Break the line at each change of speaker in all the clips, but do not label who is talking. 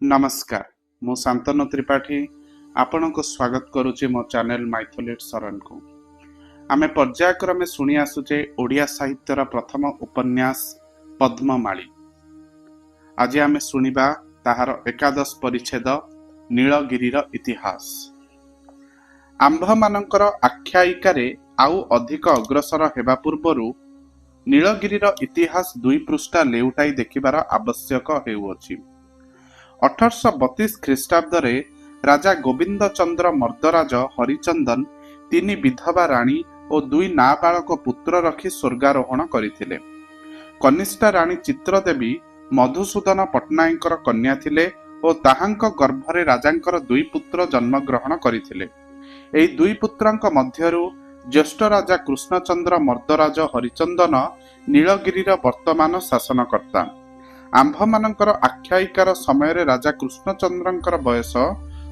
नमस्कार मु शांतनु त्रिपाठी आपण को स्वागत करुचे मो चैनल माइथोलिट शरण को। आमे पर्यायक्रमे शुणी आसुचे ओडिया साहित्यर प्रथम उपन्यास पद्ममाली। आज आमे शुणिबा ताहार एकादश परिच्छेद नीलगिरीर इतिहास। आंभ मानकर आख्यायिकारे आउ अधिक अग्रसर हेबा पूर्वरु नीलगिरीर इतिहास 2 पृष्ठा लेउटाई देखिबार आवश्यक हेउअछि। 1832 ख्रीष्टाब्द राजा गोविंद चंद्र मर्दराज हरिचंदन 3 विधवा राणी और 2 नाबालक पुत्र रखी स्वर्गारोहण करथिले। कनिष्ठा राणी चित्रदेवी मधुसूदन पट्टनायकर कन्या थिले और ताहांक गर्भरे राजांकर 2 पुत्र जन्मग्रहण करथिले। एई 2 पुत्रंक मध्यरु ज्येष्ठ राजा कृष्णचंद्र मर्दराज हरिचंदन नीलगिरीर वर्तमान शासनकर्ता। आंभ मानकर आख्यायिकार समय राजा कृष्णचंद्रंकर बयस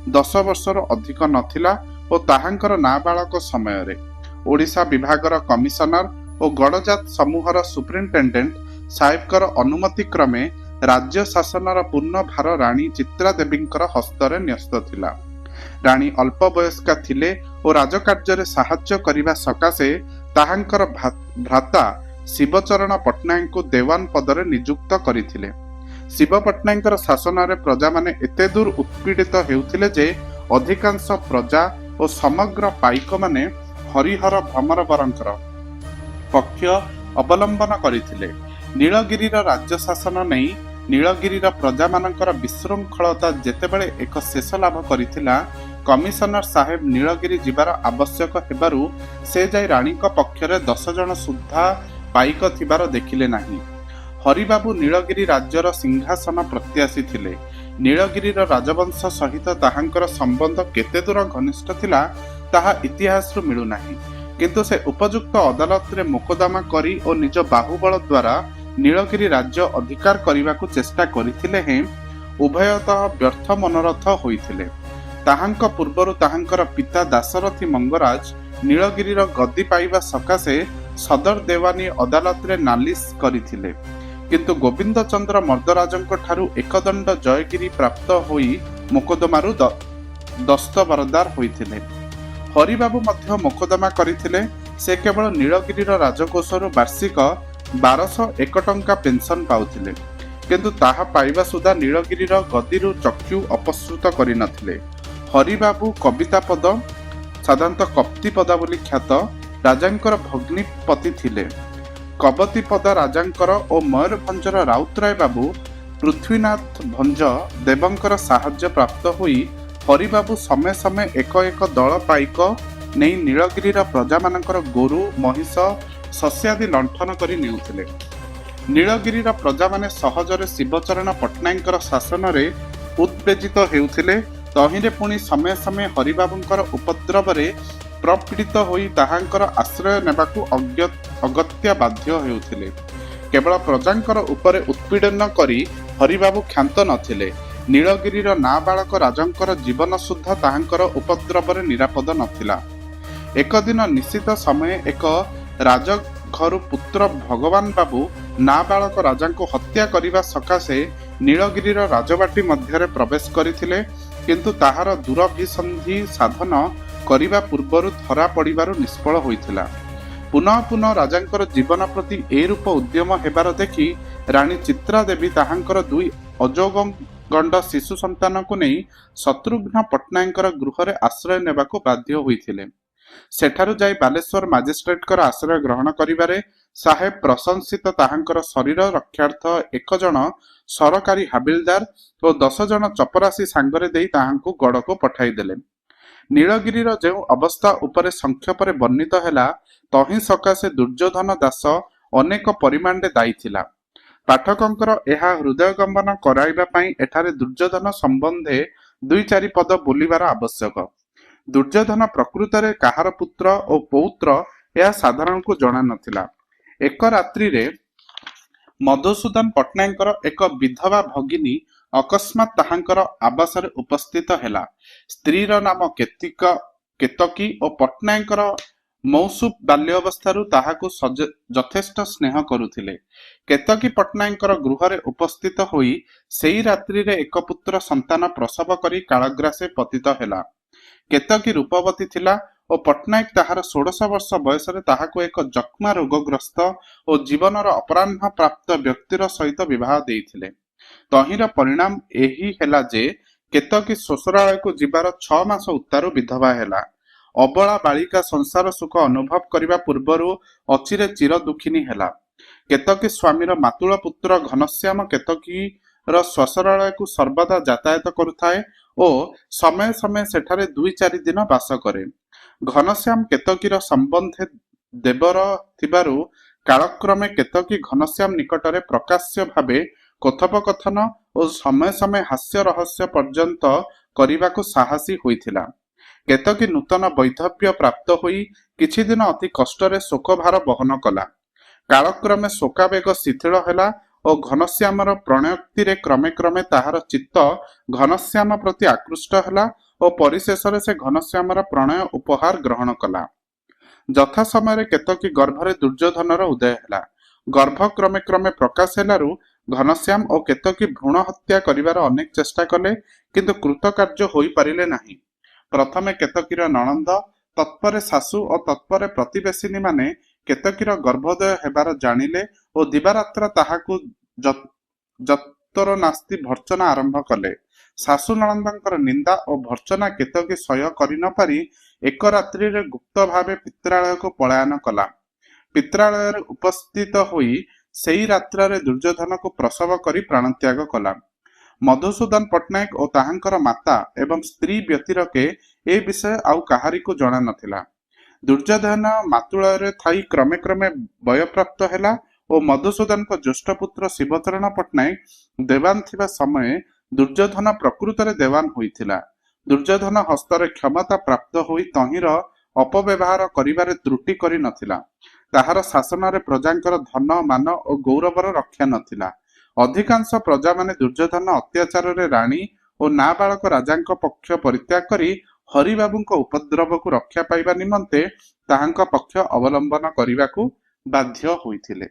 10 वर्षर अधिक नथिला और ताहांकर नाबालक समय ओडिशा विभागर कमिशनर और गड़जात समूहर सुप्रिंटेंडेंट साहेबकर अनुमति क्रमे राज्य शासनर पूर्ण भार राणी चित्रादेवींकर हस्तरे न्यस्त थिला। राणी अल्प वयस्का थिले और राजकार्य साहाय्य करिबा सकाशे ताहांकर भ्राता शिवचरण पट्टनायक को देवान पदरे नियुक्त करथिले। शिव पट्टनायकर शासन रे प्रजा माने एते दूर उत्पीड़ित हेउथिले जे अधिकांश प्रजा और समग्र पाइक माने हरिहर भ्रमरवरंकर पक्ष अवलंबन करथिले। नीलगिरीर राज्य शासन नै नीलगिरीर प्रजा मानकर विशृंखलता जेतेबेले एक शेष लाभ करिथिला, कमिशनर साहेब नीलगिरी जिबार आवश्यक हेबारु से जाय राणी पक्षरे 10 जन सुद्धा पाइक थिबार देखिले नाही। हरिबाबू नीलगिरी राज्यर सिंहासन प्रत्याशी थिले। नीलगिरीर राजवंश सहित ताहांकर संबंध केते दूर घनिष्ठ थिला ताहा इतिहास रु मिलु नाही, किंतु से उपयुक्त अदालत रे मोकदमा करी और निज बाहुबल द्वारा नीलगिरी राज्य अधिकार करिबाकू चेष्टा करिथिले हें उभयतः व्यर्थ मनोरथ होइथिले। ताहांक पूर्वरु ताहांकर पिता दाशरथी मंगराज नीलगिरीर गद्दी पाइबा सकाशे सदर देवानी अदालत रे नालिश करिथिले, किंतु गोविंद चंद्र मर्दराजंक ठारू एकदंड जयगिरी प्राप्त होई मोकदमारू दस्तबरदार होइथिले। हरिबाबू मध्य मोकदमा करिथिले। से केवल नीलगिरीर राजकोषरु वार्षिक 1201 टंका पेंशन पाउथिले, किंतु ताहा पाइबा सुधा नीलगिरीर गद्दीरू चक्षु अपसृत करि नथिले। हरिबाबू कविता पद साधारणतः कप्ती पदा बोली ख्यात राजांकर भग्नीपति थिले। कबती पद राजांकर और मयूरभंजर राउतराय बाबू पृथ्वीनाथ भंज देवंकर साहाय्य प्राप्त होई हरिबाबू समय समय एक एक दल पाइक नहीं नीलगिरीर प्रजा मानकर गोरु महिष शस्यादि लंठन करी नेउथिले। नीलगिरीर प्रजा माने सहजरे शिवचरण पट्टनायकर शासन रे उत्तेजित हेउथिले। तहिरे पुणी समय समय हरिबाबूंकर उपद्रव रे प्रपीड़ित होई ताहांकर आश्रय नेबाकू अगत्या बाध्य हेउथिले। केवल प्रजांकर उपरे उत्पीड़न करी हरिबाबू क्षांत नथिले। नीलगिरीर नाबालक राजंकर जीवन सुद्धा ताहांकर उपद्रव रे निरापद नथिला। एक दिन निश्चित समय एक राजघरु पुत्र भगवान बाबू नाबालक राजांको हत्या करिबा सकाशे नीलगिरीर राजबाटी मध्यरे प्रवेश करिथिले, किंतु ताहार दूरभिसंधि साधन करिबा पूर्वरु धरा पड़िबारु निष्फल होइथिला। पुनः पुनः राजांकर जीवन प्रति ए रूप उद्यम हेबार देखि राणी चित्रादेवी ताहांकर 2 अजोगंड शिशु संतान को नहीं शत्रुघ्न पट्टनायकर गृहरे आश्रय नेबाकू बाध्य होइथिले। सेठारु जाई बालेश्वर मजिस्ट्रेटकर आश्रय ग्रहण करिबारे साहेब प्रशंसित ताहांकर शरीर रक्षार्थ 1 जन सरकारी हाबिलदार और 10 जन चपरासी सांगरे देई ताहांकू गड़को पठाई देले। नीलगिरीर जो अवस्था उपरे संक्षेपरे वर्णित हैला तहि सकाशे दुर्योधन दास अनेक परिमाणे दायी थिला। पाठकंकर एहा हृदयगम्बन कराइबा पई एठारे दुर्योधन संबंधे 2-4 पद बोलिबार आवश्यक। दुर्योधन प्रकृतरे काहार पुत्र और पौत्र यह साधारण को जना नथिला। एक रात्रि रे मधुसूदन पट्टनायकर एक विधवा भगिनी अकस्मात ताहांकर आवासरे उपस्थित हैला। स्त्रीर नाम केतकी और पट्टनायकर ମୌସୁଫ ବାଲ୍ୟ ଅବସ୍ଥାରୁ ତାହାକୁ ଯଥେଷ୍ଟ ସ୍ନେହ କରୁଥିଲେ। କେତକୀ ପଟ୍ଟନାୟକଙ୍କର ଗୃହରେ ଉପସ୍ଥିତ ହୋଇ ସେଇ ରାତ୍ରିରେ ଏକ ପୁତ୍ର ସନ୍ତାନ ପ୍ରସବ କରି କାଳଗ୍ରାସେ ପତିତ ହେଲା। କେତକୀ ରୂପବତୀ ଥିଲା ଓ ପଟ୍ଟନାୟକ ତାହାର 16 ବର୍ଷ ବୟସରେ ତାହାକୁ ଏକ ଯକ୍ଷ୍ମା ରୋଗଗ୍ରସ୍ତ ଓ ଜୀବନର ଅପରାହ୍ନ ପ୍ରାପ୍ତ ବ୍ୟକ୍ତିର ସହିତ ବିବାହ ଦେଇଥିଲେ। ତହିଁର ପରିଣାମ ଏହି ହେଲା ଯେ କେତକୀ ଶ୍ୱଶୁରାଳୟକୁ ଯିବାର 6 ମାସ ଉତ୍ତାରୁ ବିଧବା ହେଲା। ଅବଳା ବାଳିକା ସଂସାର ସୁଖ ଅନୁଭବ କରିବା ପୂର୍ବରୁ ଅଚିରେ ଚିର ଦୁଃଖିନୀ ହେଲା। କେତକୀ ସ୍ୱାମୀର ମାତୁଳ ପୁତ୍ର ଘନଶ୍ୟାମ କେତକୀର ଶ୍ୱଶୁରାଳୟକୁ ସର୍ବଦା ଯାତାୟାତ କରୁଥାଏ ଓ ସମୟ ସମୟ ସେଠାରେ 2-4 ଦିନ ବାସ କରେ। ଘନଶ୍ୟାମ କେତକୀର ସମ୍ବନ୍ଧେ ଦେବର ଥିବାରୁ କାଳକ୍ରମେ କେତକୀ ଘନଶ୍ୟାମ ନିକଟରେ ପ୍ରକାଶ୍ୟ ଭାବେ କଥୋପକଥନ ଓ ସମୟ ସମୟ ହାସ୍ୟ ରହସ୍ୟ ପର୍ଯ୍ୟନ୍ତ କରିବାକୁ ସାହସୀ ହୋଇଥିଲା। କେତକୀ ନୂତନ ବୈଧବ୍ୟ ପ୍ରାପ୍ତ ହୋଇ କିଛି ଦିନ ଅତି କଷ୍ଟରେ ଶୋକଭାର ବହନ କଲା। କାଳକ୍ରମେ ଶୋକାବେଗ ଶିଥିଳ ହେଲା ଓ ଘନଶ୍ୟାମର ପ୍ରଣୟୋକ୍ତିରେ କ୍ରମେ କ୍ରମେ ତାହାର ଚିତ୍ତ ଘନଶ୍ୟାମ ପ୍ରତି ଆକୃଷ୍ଟ ହେଲା ଓ ପରିଶେଷରେ ସେ ଘନଶ୍ୟାମର ପ୍ରଣୟ ଉପହାର ଗ୍ରହଣ କଲା। ଯଥା ସମୟରେ କେତକୀ ଗର୍ଭରେ ଦୁର୍ଯ୍ୟୋଧନର ଉଦୟ ହେଲା। ଗର୍ଭ କ୍ରମେ କ୍ରମେ ପ୍ରକାଶ ହେଲାରୁ ଘନଶ୍ୟାମ ଓ କେତକୀ ଭ୍ରୂଣ ହତ୍ୟା କରିବାର ଅନେକ ଚେଷ୍ଟା କଲେ, କିନ୍ତୁ କୃତକାର୍ଯ୍ୟ ହୋଇପାରିଲେ ନାହିଁ। ପ୍ରଥମେ କେତକୀର ନଣନ୍ଦ, ତତ୍ପରେ ଶାଶୁ ଓ ତତ୍ପରେ ପ୍ରତିବେଶିନୀ ମାନେ କେତକୀର ଗର୍ଭୋଦୟ ହେବାର ଜାଣିଲେ ଓ ଦିବାରାତ୍ର ତାହାକୁ ଯତର ନାସ୍ତି ଭର୍ଚ୍ଛନା ଆରମ୍ଭ କଲେ। ଶାଶୁ ନଣନ୍ଦଙ୍କର ନିନ୍ଦା ଓ ଭର୍ଚ୍ଛନା କେତକୀ ସହ୍ୟ କରି ନ ପାରି ଏକ ରାତ୍ରିରେ ଗୁପ୍ତ ଭାବେ ପିତ୍ରାଳୟକୁ ପଳାୟନ କଲା। ପିତ୍ରାଳୟରେ ଉପସ୍ଥିତ ହୋଇ ସେଇ ରାତ୍ରରେ ଦୁର୍ଯ୍ୟୋଧନକୁ ପ୍ରସବ କରି ପ୍ରାଣତ୍ୟାଗ କଲା। ମଧୁସୂଦନ ପଟ୍ଟନାୟକ ଓ ତାହାଙ୍କର ମାତା ଏବଂ ସ୍ତ୍ରୀ ବ୍ୟତିରକେ ଏ ବିଷୟ ଆଉ କାହାରିକୁ ଜଣା ନଥିଲା। ଦୁର୍ଯ୍ୟୋଧନ ମାତୁଳୟରେ ଥାଇ କ୍ରମେ କ୍ରମେ ବୟପ୍ରାପ୍ତ ହେଲା ଓ ମଧୁସୂଦନଙ୍କ ଜ୍ୟେଷ୍ଠ ପୁତ୍ର ଶିବଚରଣ ପଟ୍ଟନାୟକ ଦେବାନ ଥିବା ସମୟରେ ଦୁର୍ଯ୍ୟୋଧନ ପ୍ରକୃତରେ ଦେବାନ ହୋଇଥିଲା। ଦୁର୍ଯ୍ୟୋଧନ ହସ୍ତରେ କ୍ଷମତା ପ୍ରାପ୍ତ ହୋଇ ତହିଁର ଅପବ୍ୟବହାର କରିବାରେ ତ୍ରୁଟି କରି ନଥିଲା। ତାହାର ଶାସନରେ ପ୍ରଜାଙ୍କର ଧନ ମାନ ଓ ଗୌରବର ରକ୍ଷା ନଥିଲା। ଅଧିକାଂଶ ପ୍ରଜାମାନେ ଦୁର୍ଯ୍ୟୋଧନ ଅତ୍ୟାଚାରରେ ରାଣୀ ଓ ନାବାଳକ ରାଜାଙ୍କ ପକ୍ଷ ପରିତ୍ୟାଗ କରି ହରିବାବୁଙ୍କ ଉପଦ୍ରବକୁ ରକ୍ଷା ପାଇବା ନିମନ୍ତେ ତାହାଙ୍କ ପକ୍ଷ ଅବଲମ୍ବନ କରିବାକୁ ବାଧ୍ୟ ହୋଇଥିଲେ।